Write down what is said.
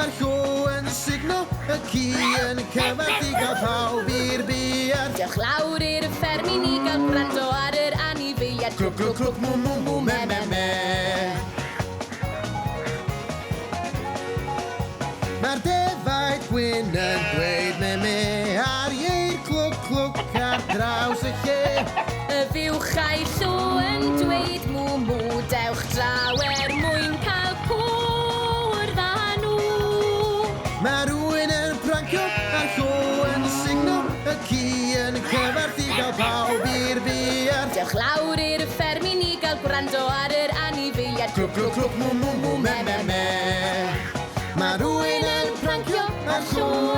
Mae'r llo yn signo y ci yn cyfath i gael pawb i'r bier. Diolch lawr i'r fferm i ni gael gwrando ar yr anifeiliaid. Clwc, clwc, clwc, mw, mw, mw, me, me, me. Mae'r defaid gwyn yn dweud me, me, ar ieir clwc, clwc ar draws y lle. Y fiwchau llo yn dweud mw mw, dewch draw mwyn cael cwrdd â nhw. Mae rhywun yn prancio a'r llo yn signo y ci yn cyfarth i gael pawb i'r bier. Diolch lawr i'r fferm i ni gael gwrando ar yr anifeiliaid. Clwc, clwc, clwc, mw, mw, mw, me, me, me. Mae rhywun yn prancio a'r llo